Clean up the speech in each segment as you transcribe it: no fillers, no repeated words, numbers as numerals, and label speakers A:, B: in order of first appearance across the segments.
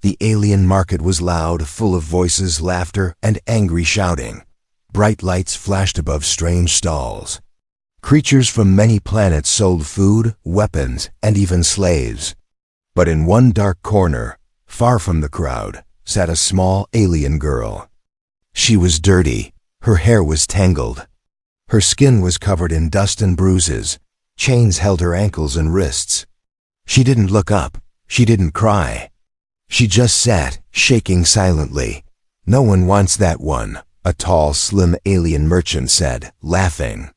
A: The alien market was loud, full of voices, laughter, and angry shouting. Bright lights flashed above strange stalls. Creatures from many planets sold food, weapons, and even slaves. But in one dark corner, far from the crowd, sat a small alien girl. She was dirty. Her hair was tangled. Her skin was covered in dust and bruises. Chains held her ankles and wrists. She didn't look up. She didn't cry. She just sat, shaking silently. "No one wants that one," a tall, slim alien merchant said, laughing.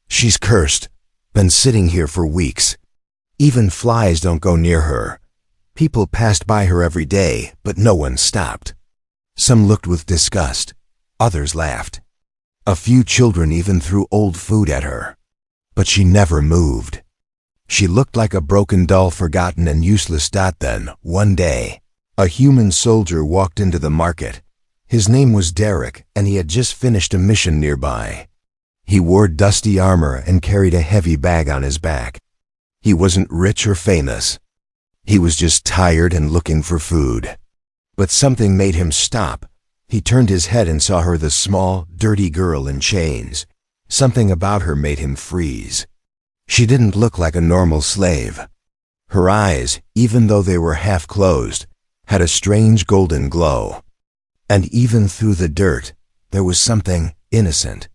A: "She's cursed. Been sitting here for weeks. Even flies don't go near her. People passed by her every day, but no one stopped." Some looked with disgust. Others laughed. A few children even threw old food at her. But she never moved. She looked like a broken doll, forgotten and useless. Then, one day, a human soldier walked into the market. His name was Derek, and he had just finished a mission nearby. He wore dusty armor and carried a heavy bag on his back. He wasn't rich or famous. He was just tired and looking for food. But something made him stop. He turned his head and saw her, the small, dirty girl in chains. Something about her made him freeze. She didn't look like a normal slave. Her eyes, even though they were half closed, had a strange golden glow. And even through the dirt, there was something innocent.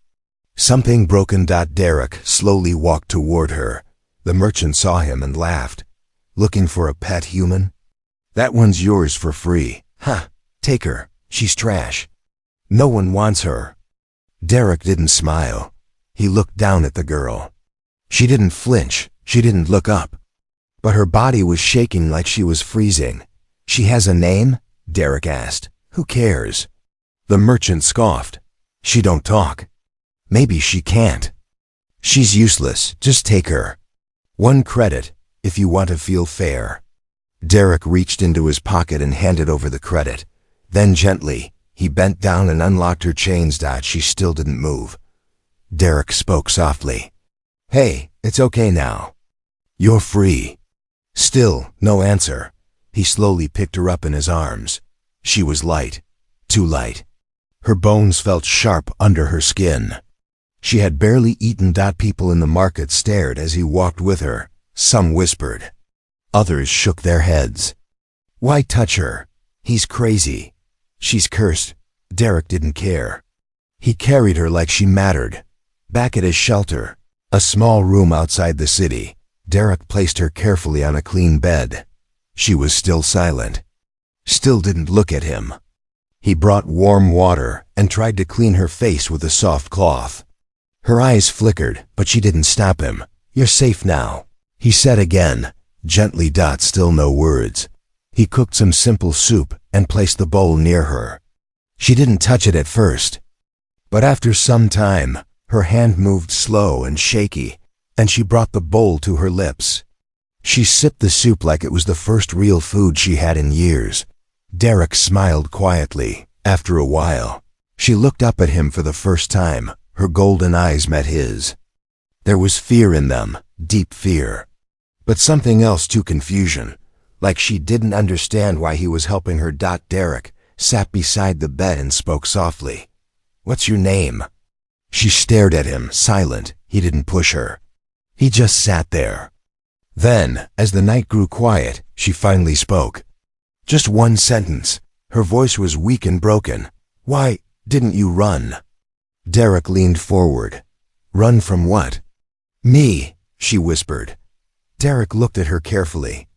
A: Something broken. Derek slowly walked toward her. The merchant saw him and laughed. "Looking for a pet human? That one's yours for free. Huh, take her. She's trash. No one wants her." Derek didn't smile. He looked down at the girl. She didn't flinch. She didn't look up. But her body was shaking like she was freezing. "She has a name?" Derek asked. "Who cares?" The merchant scoffed. "She don't talk. Maybe she can't. She's useless. Just take her. 1 credit, if you want to feel fair." Derek reached into his pocket and handed over the credit. Then gently, he bent down and unlocked her chains. She still didn't move. Derek spoke softly. "Hey, it's okay now. You're free." Still, no answer. He slowly picked her up in his arms. She was light. Too light. Her bones felt sharp under her skin. She had barely eaten. People in the market stared as he walked with her. Some whispered. Others shook their heads. "Why touch her? He's crazy. She's cursed." Derek didn't care. He carried her like she mattered. Back at his shelter, a small room outside the city, Derek placed her carefully on a clean bed. She was still silent. Still didn't look at him. He brought warm water and tried to clean her face with a soft cloth. Her eyes flickered, but she didn't stop him. "You're safe now," he said again, gently. Still no words. He cooked some simple soup and placed the bowl near her. She didn't touch it at first. But after some time, her hand moved slow and shaky, and she brought the bowl to her lips. She sipped the soup like it was the first real food she had in years. Derek smiled quietly. After a while, she looked up at him for the first time. Her golden eyes met his. There was fear in them, deep fear. But something else too, confusion. Like she didn't understand why he was helping her. Derek sat beside the bed and spoke softly. "What's your name?" She stared at him, silent. He didn't push her. He just sat there. Then, as the night grew quiet, she finally spoke. Just one sentence. Her voice was weak and broken. "Why didn't you run?" Derek leaned forward. "Run from what?" "Me," she whispered. Derek looked at her carefully.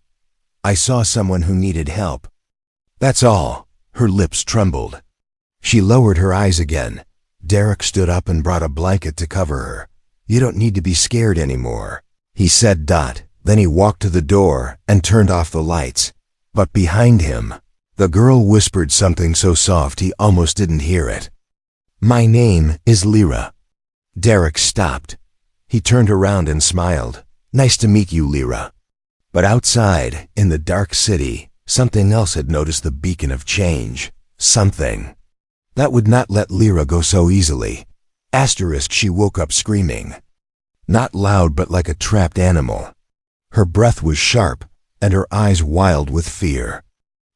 A: "I saw someone who needed help. That's all." Her lips trembled. She lowered her eyes again. Derek stood up and brought a blanket to cover her. "You don't need to be scared anymore," he said. Then he walked to the door and turned off the lights. But behind him, the girl whispered something so soft he almost didn't hear it. "My name is Lyra." Derek stopped. He turned around and smiled. "Nice to meet you, Lyra." But outside, in the dark city, something else had noticed the beacon of change. Something that would not let Lyra go so easily. She woke up screaming. Not loud, but like a trapped animal. Her breath was sharp, and her eyes wild with fear.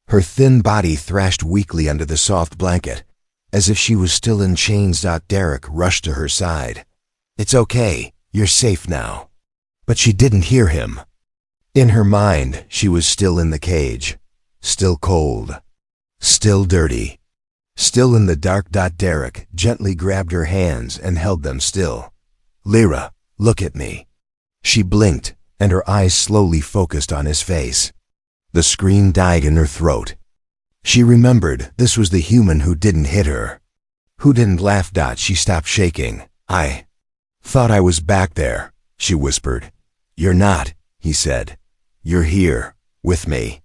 A: Her thin body thrashed weakly under the soft blanket, as if she was still in chains. Derek rushed to her side. "It's okay, you're safe now." But she didn't hear him. In her mind, she was still in the cage, still cold, still dirty, still in the dark. Derek gently grabbed her hands and held them still. "Lyra, look at me." She blinked, and her eyes slowly focused on his face. The scream died in her throat. She remembered this was the human who didn't hit her, who didn't laugh. She stopped shaking. "I thought I was back there," she whispered. "You're not," he said. "You're here, with me."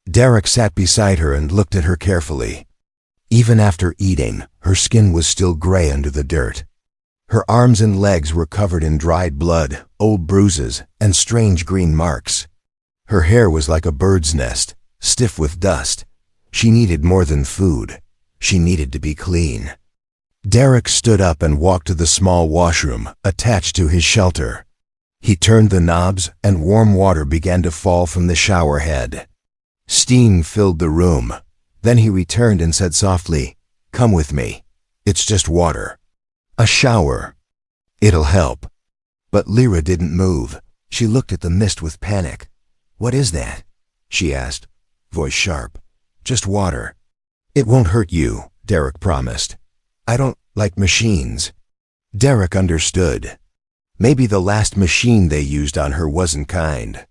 A: Derek sat beside her and looked at her carefully. Even after eating, her skin was still gray under the dirt. Her arms and legs were covered in dried blood, old bruises, and strange green marks. Her hair was like a bird's nest, stiff with dust. She needed more than food. She needed to be clean. Derek stood up and walked to the small washroom attached to his shelter. He turned the knobs, and warm water began to fall from the shower head. Steam filled the room. Then he returned and said softly, "Come with me. It's just water. A shower. It'll help." But Lyra didn't move. She looked at the mist with panic. "What is that?" she asked, voice sharp. "Just water." "It won't hurt you," Derek promised. "I don't like machines." Derek understood. Maybe the last machine they used on her wasn't kind.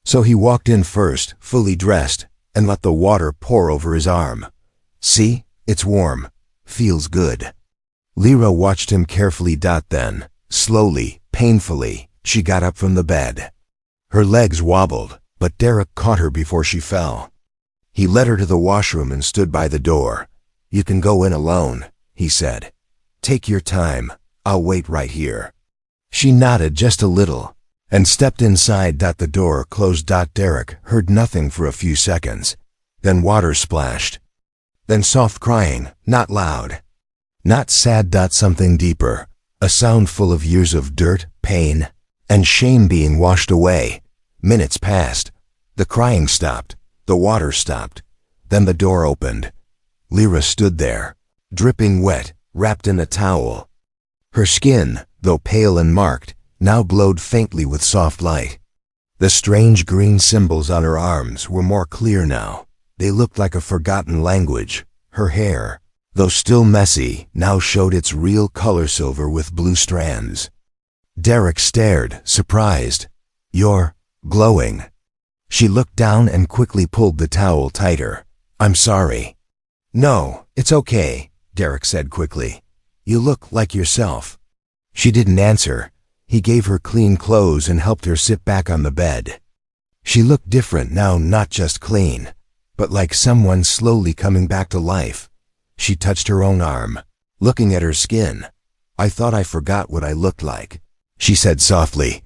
A: So he walked in first, fully dressed, and let the water pour over his arm. "See? It's warm. Feels good." Lyra watched him carefully. Then, slowly, painfully, she got up from the bed. Her legs wobbled, but Derek caught her before she fell. He led her to the washroom and stood by the door. "You can go in alone," he said. "Take your time. I'll wait right here." She nodded just a little and stepped inside. The door closed. Derek heard nothing for a few seconds. Then water splashed. Then soft crying, not loud, not sad. Something deeper, a sound full of years of dirt, pain, and shame being washed away. Minutes passed. The crying stopped. The water stopped. Then the door opened. Lyra stood there, dripping wet, wrapped in a towel. Her skin, though pale and marked, now glowed faintly with soft light. The strange green symbols on her arms were more clear now. They looked like a forgotten language. Her hair, though still messy, now showed its real color, silver with blue strands. Derek stared, surprised. "You're glowing." She looked down and quickly pulled the towel tighter. "I'm sorry." "No, it's okay," Derek said quickly. "You look like yourself." She didn't answer. He gave her clean clothes and helped her sit back on the bed. She looked different now, not just clean, but like someone slowly coming back to life. She touched her own arm, looking at her skin. "I thought I forgot what I looked like," she said softly.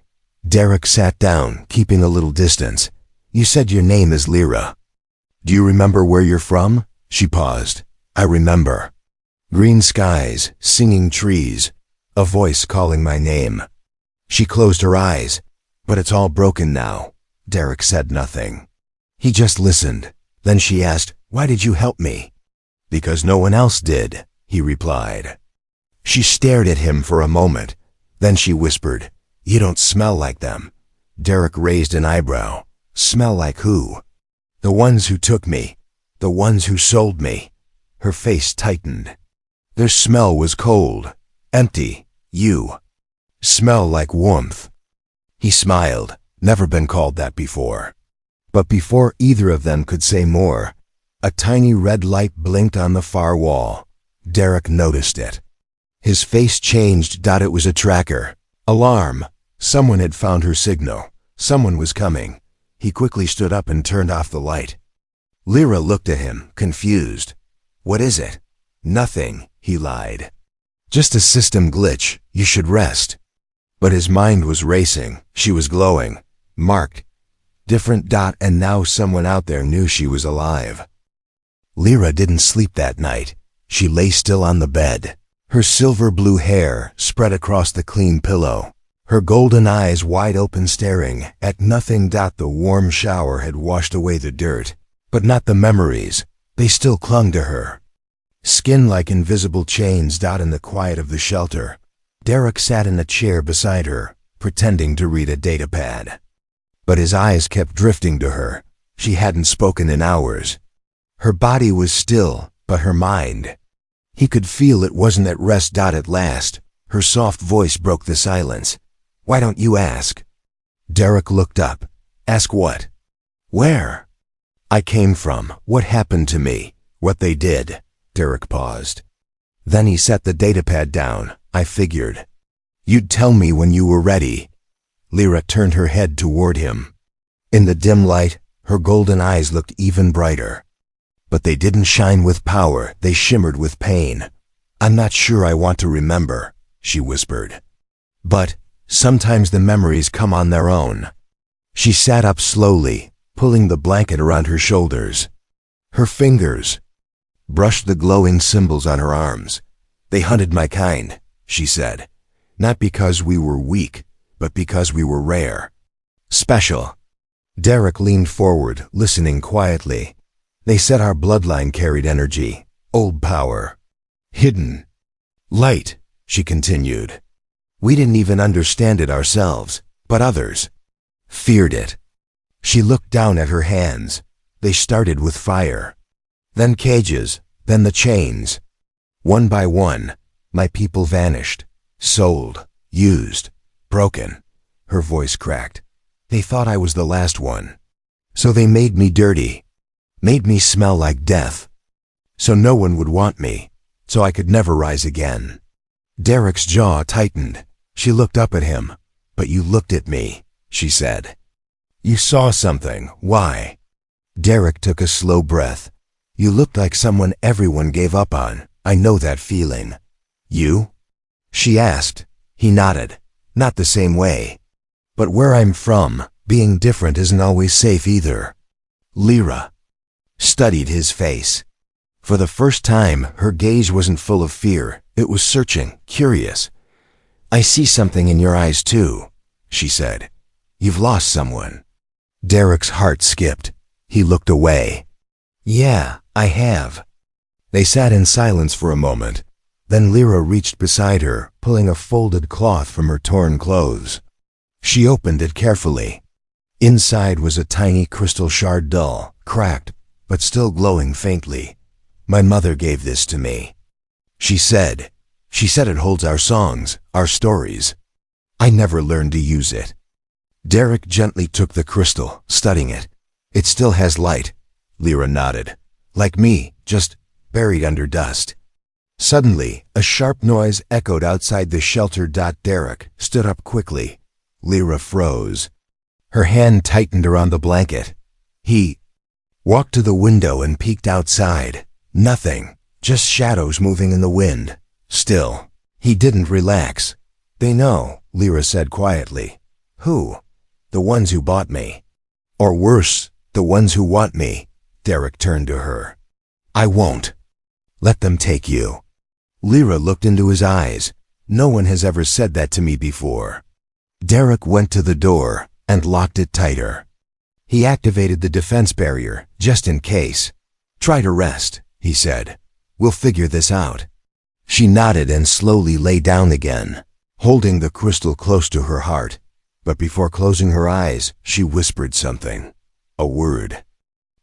A: Derek sat down, keeping a little distance. "You said your name is Lyra. Do you remember where you're from?" She paused. "I remember. Green skies, singing trees, a voice calling my name." She closed her eyes. "But it's all broken now." Derek said nothing. He just listened. Then she asked, "Why did you help me?" "Because no one else did," he replied. She stared at him for a moment. Then she whispered, "You don't smell like them." Derek raised an eyebrow. "Smell like who?" "The ones who took me. The ones who sold me." Her face tightened. Their smell was cold, empty. "You smell like warmth." He smiled. Never been called that before. But before either of them could say more, a tiny red light blinked on the far wall. Derek noticed it. His face changed. It was a tracker. Alarm. Someone had found her signal. Someone was coming. He quickly stood up and turned off the light. Lyra looked at him, confused. "What is it?" "Nothing," he lied. "Just a system glitch. You should rest." But his mind was racing. She was glowing, marked, different. And now someone out there knew she was alive. Lyra didn't sleep that night. She lay still on the bed, her silver blue hair spread across the clean pillow, her golden eyes wide open staring at nothing. The warm shower had washed away the dirt, But not the memories. They still clung to her. Skin like invisible chains in the quiet of the shelter. Derek sat in a chair beside her, pretending to read a datapad. But his eyes kept drifting to her. She hadn't spoken in hours. Her body was still, but her mind. He could feel it wasn't at rest. At last, her soft voice broke the silence. "Why don't you ask?" Derek looked up. "Ask what?" "Where I came from, what happened to me, what they did." Derek paused. Then he set the datapad down. "I figured you'd tell me when you were ready." Lyra turned her head toward him. In the dim light, her golden eyes looked even brighter. But they didn't shine with power, they shimmered with pain. "I'm not sure I want to remember," she whispered. "But sometimes the memories come on their own." She sat up slowly, pulling the blanket around her shoulders. Her fingers brushed the glowing symbols on her arms. "They hunted my kind," she said. "Not because we were weak, but because we were rare. Special." Derek leaned forward, listening quietly. "They said our bloodline carried energy, old power, hidden light," she continued. "We didn't even understand it ourselves, but others feared it." She looked down at her hands. They started with fire. Then cages, then the chains. One by one, my people vanished, sold, used, broken. Her voice cracked. "They thought I was the last one. So they made me dirty, made me smell like death. So no one would want me, so I could never rise again." Derek's jaw tightened. She looked up at him. "But you looked at me," she said. "You saw something. Why?" Derek took a slow breath. "You looked like someone everyone gave up on. I know that feeling." "You?" she asked. He nodded. "Not the same way. But where I'm from, being different isn't always safe either." Lyra studied his face. For the first time, her gaze wasn't full of fear. It was searching, curious. "I see something in your eyes too," she said. "You've lost someone." Derek's heart skipped. He looked away. "Yeah, I have." They sat in silence for a moment. Then Lyra reached beside her, pulling a folded cloth from her torn clothes. She opened it carefully. Inside was a tiny crystal shard, dull, cracked, but still glowing faintly. "My mother gave this to me," she said. "She said it holds our songs, our stories. I never learned to use it." Derek gently took the crystal, studying it. "It still has light," Lyra nodded. "Like me, just buried under dust." Suddenly, a sharp noise echoed outside the shelter. Derek stood up quickly. Lyra froze. Her hand tightened around the blanket. He walked to the window and peeked outside. Nothing, just shadows moving in the wind. Still, he didn't relax. "They know," Lyra said quietly. "Who?" "The ones who bought me. Or worse, the ones who want me." Derek turned to her. "I won't let them take you." Lyra looked into his eyes. "No one has ever said that to me before." Derek went to the door and locked it tighter. He activated the defense barrier, just in case. "Try to rest," he said. "We'll figure this out." She nodded and slowly lay down again, holding the crystal close to her heart. But before closing her eyes, she whispered something. A word.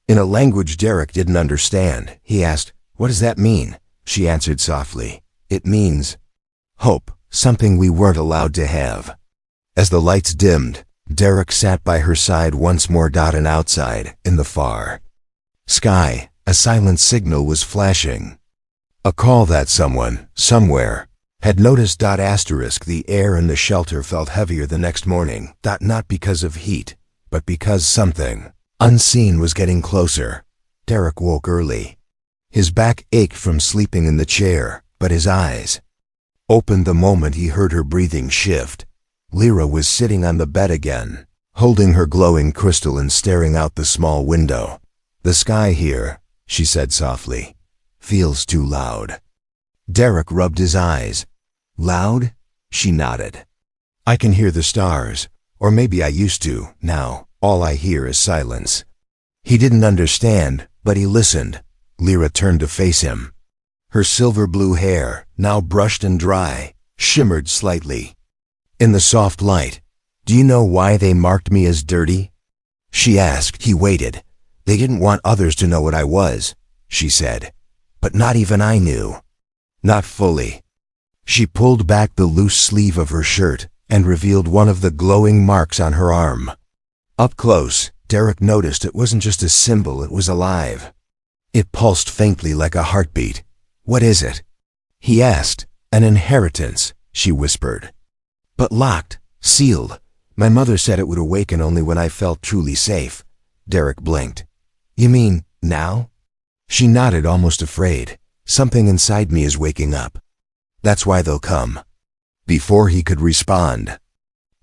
A: In a language Derek didn't understand. He asked, "What does that mean?" She answered softly, "It means hope, something we weren't allowed to have." As the lights dimmed, Derek sat by her side once more. And outside, in the far sky, a silent signal was flashing. A call that someone, somewhere, had noticed. The air in the shelter felt heavier the next morning. Not because of heat, but because something unseen was getting closer. Derek woke early. His back ached from sleeping in the chair, but his eyes opened the moment he heard her breathing shift. Lyra was sitting on the bed again, holding her glowing crystal and staring out the small window. "The sky here," she said softly, "feels too loud." Derek rubbed his eyes. "Loud?" She nodded. "I can hear the stars, or maybe I used to. Now, all I hear is silence." He didn't understand, but he listened. Lyra turned to face him. Her silver blue hair, now brushed and dry, shimmered slightly. In the soft light, "Do you know why they marked me as dirty?" she asked. He waited. "They didn't want others to know what I was," she said. "But not even I knew. Not fully." She pulled back the loose sleeve of her shirt and revealed one of the glowing marks on her arm. Up close, Derek noticed it wasn't just a symbol, it was alive. It pulsed faintly like a heartbeat. "What is it?" he asked. "An inheritance," she whispered. "But locked, sealed. My mother said it would awaken only when I felt truly safe." Derek blinked. "You mean now?" She nodded, almost afraid. "Something inside me is waking up. That's why they'll come." Before he could respond,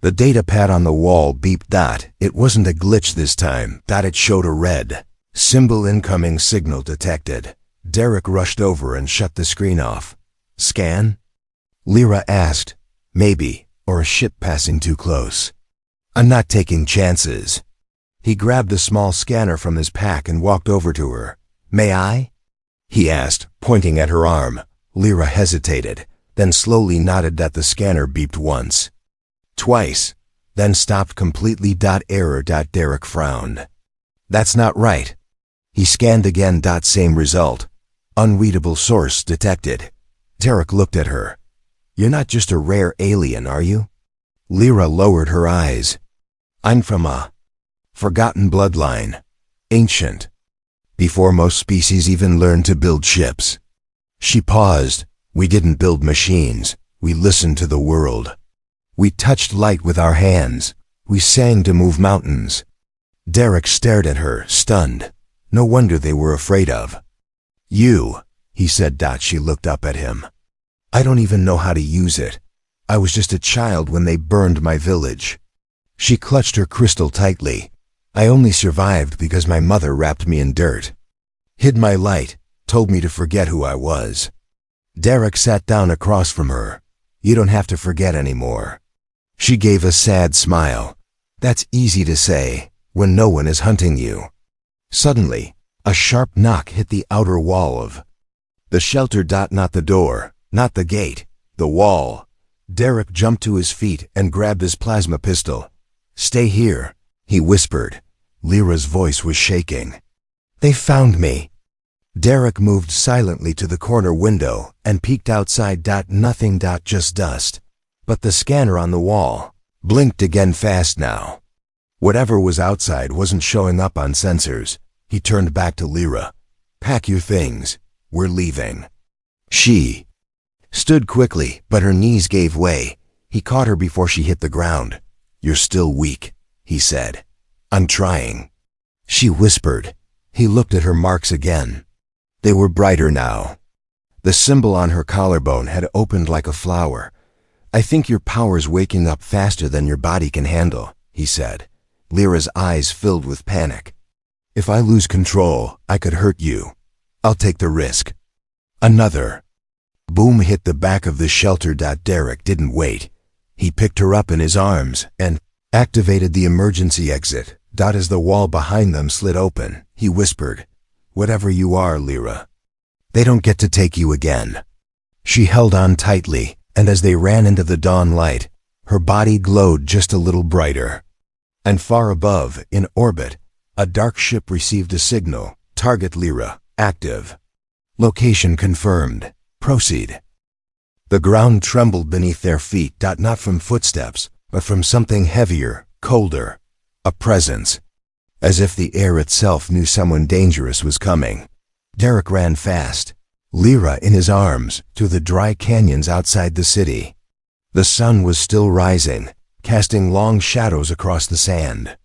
A: the data pad on the wall beeped. It wasn't a glitch this time. It showed a red symbol. "Incoming signal detected." Derek rushed over and shut the screen off. "Scan?" Lyra asked. "Maybe, or a ship passing too close. I'm not taking chances." He grabbed the small scanner from his pack and walked over to her. "May I?" he asked, pointing at her arm. Lyra hesitated, then slowly nodded. The scanner beeped once, twice, then stopped completely. "Error." Derek frowned. "That's not right." He scanned again. Same result. "Unreadable source detected." Derek looked at her. "You're not just a rare alien, are you?" Lyra lowered her eyes. "I'm from a forgotten bloodline. Ancient. Before most species even learned to build ships." She paused. "We didn't build machines. We listened to the world. We touched light with our hands. We sang to move mountains." Derek stared at her, stunned. No wonder they were afraid of you, he said. She looked up at him. "I don't even know how to use it. I was just a child when they burned my village." She clutched her crystal tightly. "I only survived because my mother wrapped me in dirt, hid my light, told me to forget who I was." Derek sat down across from her. "You don't have to forget anymore." She gave a sad smile. "That's easy to say when no one is hunting you." Suddenly, a sharp knock hit the outer wall of the shelter. Not the door, not the gate, the wall. Derek jumped to his feet and grabbed his plasma pistol. "Stay here," he whispered. Lyra's voice was shaking. "They found me." Derek moved silently to the corner window and peeked outside. Nothing. Just dust. But the scanner on the wall blinked again, fast now. Whatever was outside wasn't showing up on sensors. He turned back to Lyra. "Pack your things. We're leaving." She stood quickly, but her knees gave way. He caught her before she hit the ground. "You're still weak," he said. "I'm trying," she whispered. He looked at her marks again. They were brighter now. The symbol on her collarbone had opened like a flower. "I think your power's waking up faster than your body can handle," he said. Lyra's eyes filled with panic. "If I lose control, I could hurt you. I'll take the risk." Another boom hit the back of the shelter. Derek didn't wait. He picked her up in his arms and activated the emergency exit. As the wall behind them slid open, he whispered, "Whatever you are, Lyra, they don't get to take you again." She held on tightly, and as they ran into the dawn light, her body glowed just a little brighter. And far above, in orbit, a dark ship received a signal. "Target Lyra, active. Location confirmed. Proceed." The ground trembled beneath their feet. Not from footsteps, but from something heavier, colder. A presence. As if the air itself knew someone dangerous was coming. Derek ran fast, Lyra in his arms, to the dry canyons outside the city. The sun was still rising, casting long shadows across the sand.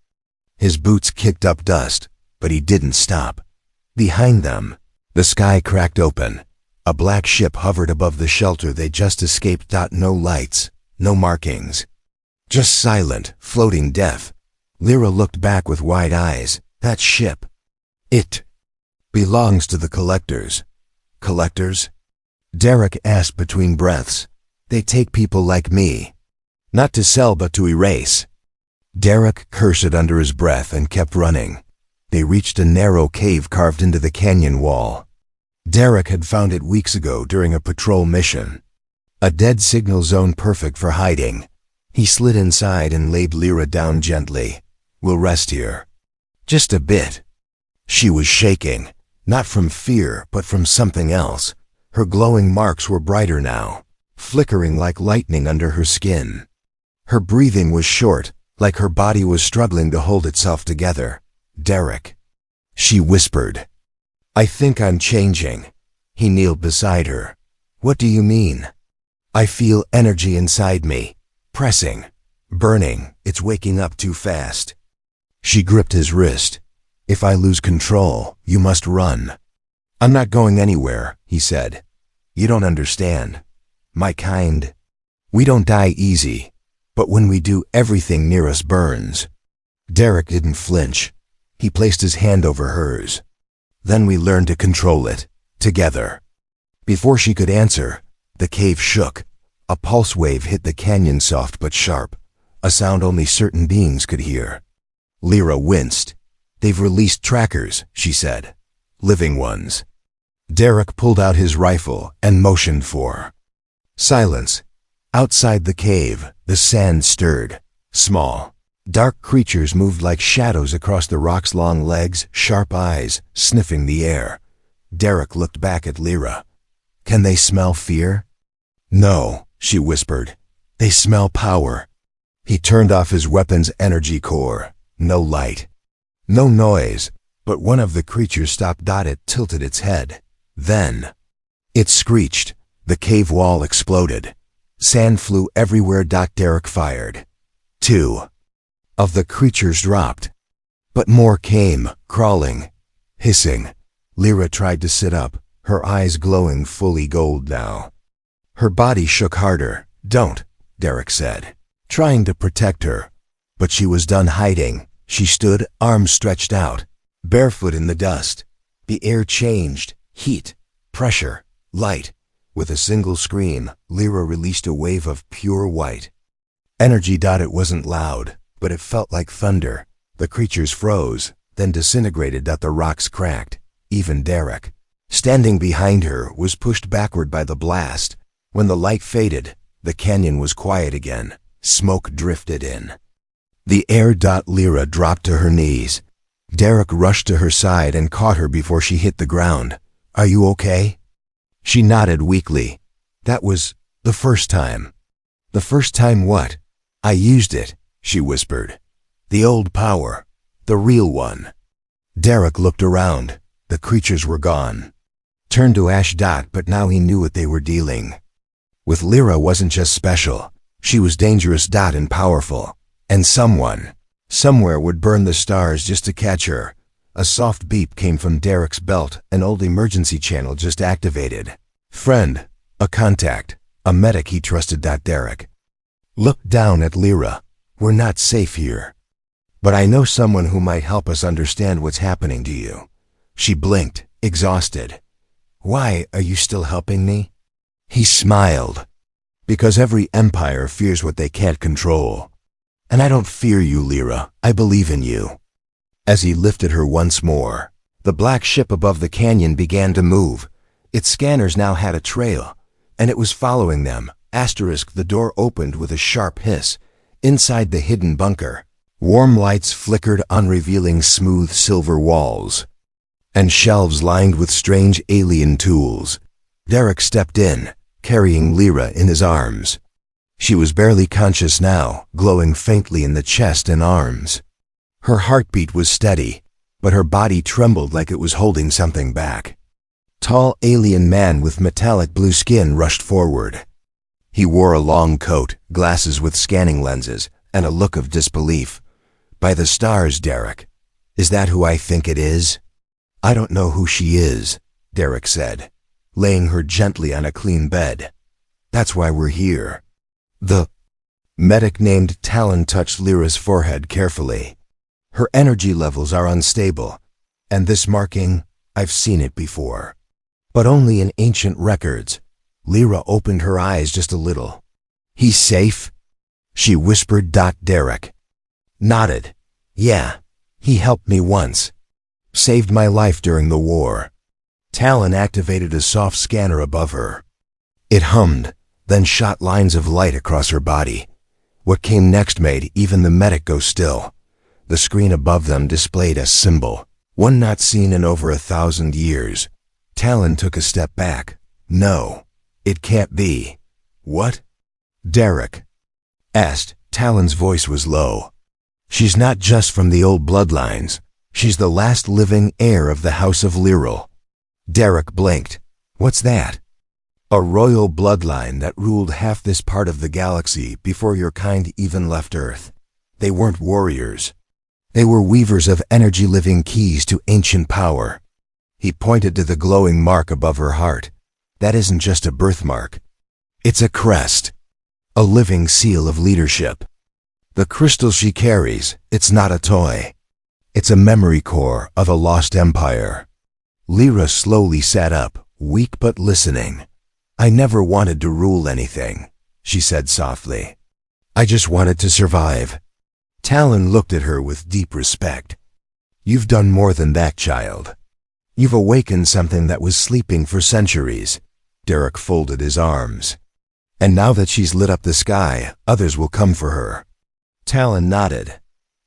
A: His boots kicked up dust, but he didn't stop. Behind them, the sky cracked open. A black ship hovered above the shelter they just escaped. No lights, no markings. Just silent, floating death. Lyra looked back with wide eyes. That ship. It belongs to the collectors. Collectors? Derek asked between breaths. They take people like me. Not to sell, but to erase. Derek cursed under his breath and kept running. They reached a narrow cave carved into the canyon wall. Derek had found it weeks ago during a patrol mission. A dead signal zone perfect for hiding. He slid inside and laid Lyra down gently. "We'll rest here." "Just a bit." She was shaking, not from fear, but from something else. Her glowing marks were brighter now, flickering like lightning under her skin. Her breathing was short, like her body was struggling to hold itself together. "Derek," she whispered. "I think I'm changing." He kneeled beside her. "What do you mean?" "I feel energy inside me, pressing, burning. It's waking up too fast." She gripped his wrist. "If I lose control, you must run." "I'm not going anywhere," he said. "You don't understand. My kind. We don't die easy, but when we do, everything near us burns." Derek didn't flinch. He placed his hand over hers. "Then we learned to control it, together." Before she could answer, the cave shook. A pulse wave hit the canyon, soft but sharp, a sound only certain beings could hear. Lyra winced. "They've released trackers," she said. "Living ones." Derek pulled out his rifle and motioned for silence. Outside the cave, the sand stirred. Small, dark creatures moved like shadows across the rock's long legs, sharp eyes, sniffing the air. Derek looked back at Lyra. "Can they smell fear?" "No," she whispered. "They smell power." He turned off his weapon's energy core. No light. No noise, but one of the creatures stopped. It tilted its head. Then it screeched. The cave wall exploded. Sand flew everywhere. Derek fired. 2 of the creatures dropped. But more came, crawling, hissing. Lyra tried to sit up, her eyes glowing fully gold now. Her body shook harder. "Don't," Derek said, trying to protect her. But she was done hiding. She stood, arms stretched out, barefoot in the dust. The air changed. Heat, pressure, light. With a single scream, Lyra released a wave of pure white energy. It wasn't loud, but it felt like thunder. The creatures froze, then disintegrated. The rocks cracked. Even Derek, standing behind her, was pushed backward by the blast. When the light faded, the canyon was quiet again. Smoke drifted in the air. Lyra dropped to her knees. Derek rushed to her side and caught her before she hit the ground. "Are you okay?" She nodded weakly. "That was the first time." "The first time what?" "I used it," she whispered. "The old power. The real one." Derek looked around. The creatures were gone. Turned to ash. But now he knew what they were dealing with. Lyra wasn't just special. She was dangerous. And powerful. And someone, somewhere, would burn the stars just to catch her. A soft beep came from Derek's belt. An old emergency channel just activated. Friend, a contact, a medic he trusted. Derek looked down at Lyra. "We're not safe here. But I know someone who might help us understand what's happening to you." She blinked, exhausted. "Why are you still helping me?" He smiled. "Because every empire fears what they can't control. And I don't fear you, Lyra. I believe in you." As he lifted her once more, the black ship above the canyon began to move. Its scanners now had a trail, and it was following them. The door opened with a sharp hiss. Inside the hidden bunker, warm lights flickered on, revealing smooth silver walls and shelves lined with strange alien tools. Derek stepped in, carrying Lyra in his arms. She was barely conscious now, glowing faintly in the chest and arms. Her heartbeat was steady, but her body trembled like it was holding something back. Tall alien man with metallic blue skin rushed forward. He wore a long coat, glasses with scanning lenses, and a look of disbelief. "By the stars, Derek. Is that who I think it is?" "I don't know who she is," Derek said, laying her gently on a clean bed. "That's why we're here." The medic named Talon touched Lyra's forehead carefully. "Her energy levels are unstable, and this marking, I've seen it before. But only in ancient records." Lyra opened her eyes just a little. "He's safe?" she whispered. Derek nodded. "Yeah, he helped me once. Saved my life during the war. Talon activated a soft scanner above her. It hummed, then shot lines of light across her body. What came next made even the medic go still. The screen above them displayed a symbol, one not seen in over 1,000 years. Talon took a step back. No, it can't be. What? Derek asked. Talon's voice was low. She's not just from the old bloodlines. She's the last living heir of the House of Lyral. Derek blinked. What's that? A royal bloodline that ruled half this part of the galaxy before your kind even left Earth. They weren't warriors. They were weavers of energy-living keys to ancient power. He pointed to the glowing mark above her heart. That isn't just a birthmark. It's a crest. A living seal of leadership. The crystal she carries, it's not a toy. It's a memory core of a lost empire. Lyra slowly sat up, weak but listening. I never wanted to rule anything, she said softly. I just wanted to survive. Talon looked at her with deep respect. You've done more than that, child. You've awakened something that was sleeping for centuries. Derek folded his arms. And now that she's lit up the sky, others will come for her. Talon nodded.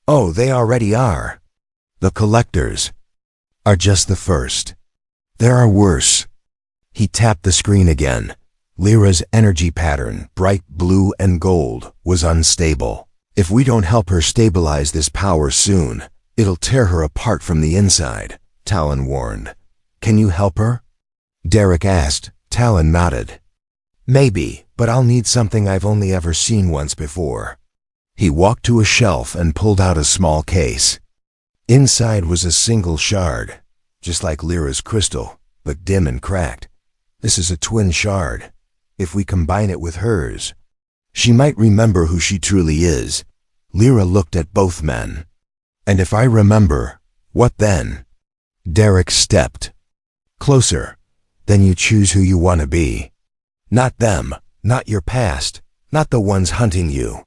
A: Oh, they already are. The collectors are just the first. There are worse. He tapped the screen again. Lyra's energy pattern, bright blue and gold, was unstable. If we don't help her stabilize this power soon, it'll tear her apart from the inside, Talon warned. Can you help her? Derek asked. Talon nodded. Maybe, but I'll need something I've only ever seen once before. He walked to a shelf and pulled out a small case. Inside was a single shard, just like Lyra's crystal, but dim and cracked. This is a twin shard. If we combine it with hers, she might remember who she truly is. Lyra looked at both men. And if I remember, what then? Derek stepped closer. Then you choose who you want to be. Not them, not your past, not the ones hunting you.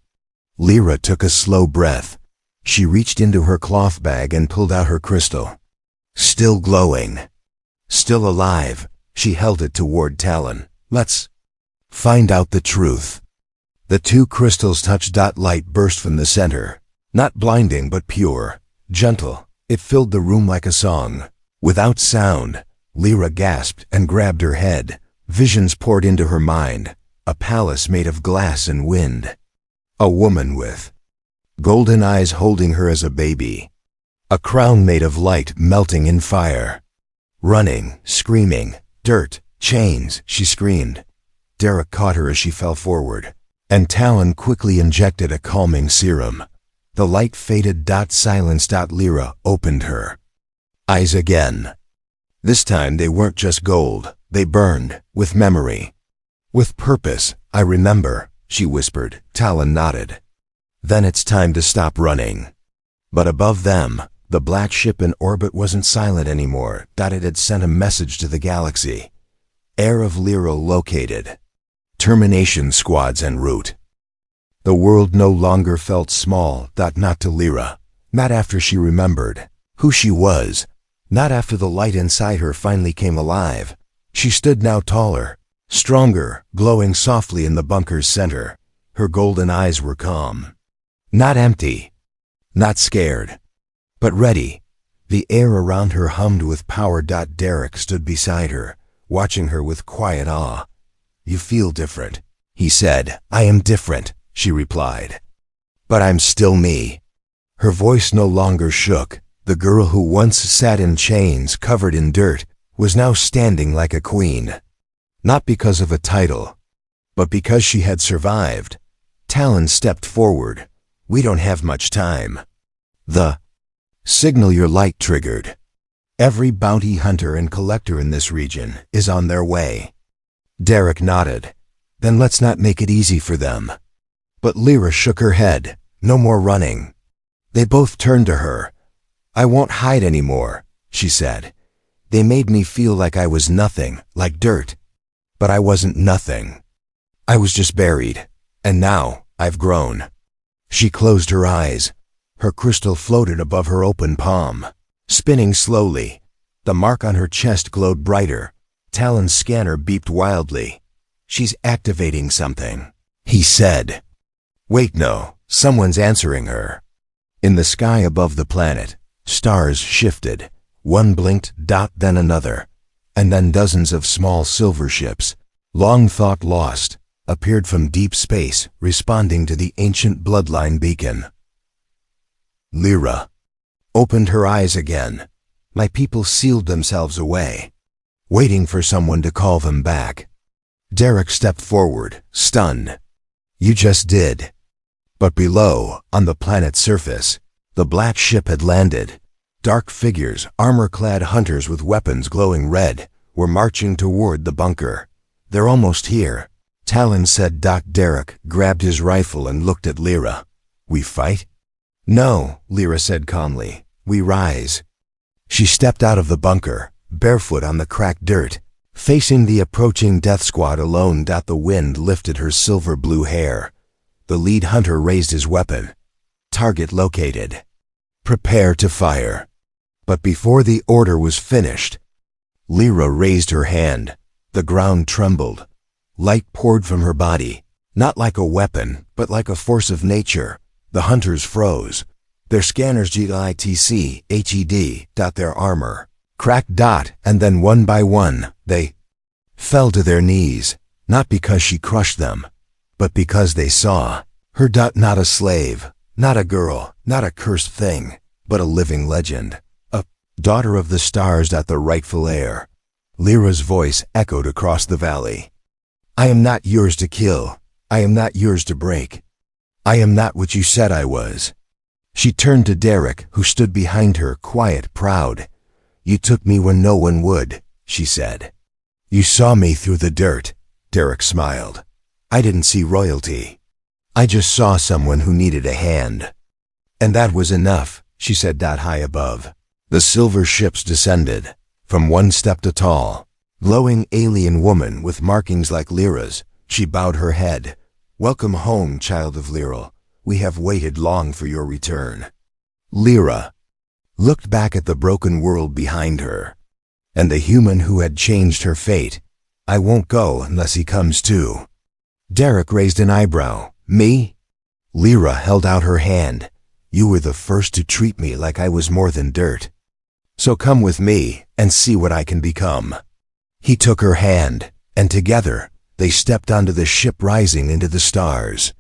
A: Lyra took a slow breath. She reached into her cloth bag and pulled out her crystal. Still glowing. Still alive. She held it toward Talon. Let's find out the truth. The two crystals touched. Light burst from the center. Not blinding but pure. Gentle. It filled the room like a song. Without sound, Lyra gasped and grabbed her head. Visions poured into her mind. A palace made of glass and wind. A woman with golden eyes holding her as a baby. A crown made of light melting in fire. Running, screaming, dirt, chains, she screamed. Derek caught her as she fell forward, and Talon quickly injected a calming serum. The light faded. Silence. Lyra opened her eyes again. This time they weren't just gold, they burned, with memory. With purpose. I remember, she whispered. Talon nodded. Then it's time to stop running. But above them, the black ship in orbit wasn't silent anymore. It had sent a message to the galaxy. Heir of Lyral located. Termination squads en route. The world no longer felt small. Not to Lyra. Not after she remembered who she was. Not after the light inside her finally came alive. She stood now taller, stronger, glowing softly in the bunker's center. Her golden eyes were calm. Not empty. Not scared. But ready. The air around her hummed with power. Derek stood beside her, watching her with quiet awe. You feel different, he said. I am different, she replied. But I'm still me. Her voice no longer shook. The girl who once sat in chains covered in dirt was now standing like a queen. Not because of a title, but because she had survived. Talon stepped forward. We don't have much time. The signal your light triggered. Every bounty hunter and collector in this region is on their way. Derek nodded. Then let's not make it easy for them. But Lyra shook her head. No more running. They both turned to her. I won't hide anymore, she said. They made me feel like I was nothing, like dirt. But I wasn't nothing. I was just buried. And now, I've grown. She closed her eyes. Her crystal floated above her open palm. spinning slowly. The mark on her chest glowed brighter. Talon's scanner beeped wildly. "She's activating something," he said. "Wait, no, someone's answering her." In the sky above the planet, stars shifted. One blinked, then another. And then dozens of small silver ships, long thought lost, appeared from deep space, responding to the ancient bloodline beacon. Lyra opened her eyes again. My people sealed themselves away, waiting for someone to call them back. Derek stepped forward, stunned. "You just did." But below, on the planet's surface, the black ship had landed. Dark figures, armor-clad hunters with weapons glowing red, were marching toward the bunker. "They're almost here," Talon said. Derek grabbed his rifle and looked at Lyra. "We fight?" "No," Lyra said calmly. "We rise." She stepped out of the bunker, barefoot on the cracked dirt, facing the approaching death squad alone. The wind lifted her silver-blue hair. The lead hunter raised his weapon. "Target located. Prepare to fire." But before the order was finished, Lyra raised her hand. The ground trembled. Light poured from her body, not like a weapon, but like a force of nature. The hunters froze. Their scanners GITC, HED, their armor cracked. And then one by one, they fell to their knees, not because she crushed them, but because they saw her. Not a slave, not a girl, not a cursed thing, but a living legend. A daughter of the stars. The rightful heir. Lyra's voice echoed across the valley. "I am not yours to kill. I am not yours to break. I am not what you said I was." She turned to Derek, who stood behind her, quiet, proud. "You took me when no one would," she said. "You saw me through the dirt." Derek smiled. "I didn't see royalty. I just saw someone who needed a hand. And that was enough," she said. High above, the silver ships descended. From one stepped a tall, glowing alien woman with markings like Lyra's. She bowed her head. "Welcome home, child of Lyra. We have waited long for your return." Lyra looked back at the broken world behind her, and the human who had changed her fate. "I won't go unless he comes too." Derek raised an eyebrow. "Me?" Lyra held out her hand. "You were the first to treat me like I was more than dirt. So come with me and see what I can become." He took her hand, and together they stepped onto the ship rising into the stars.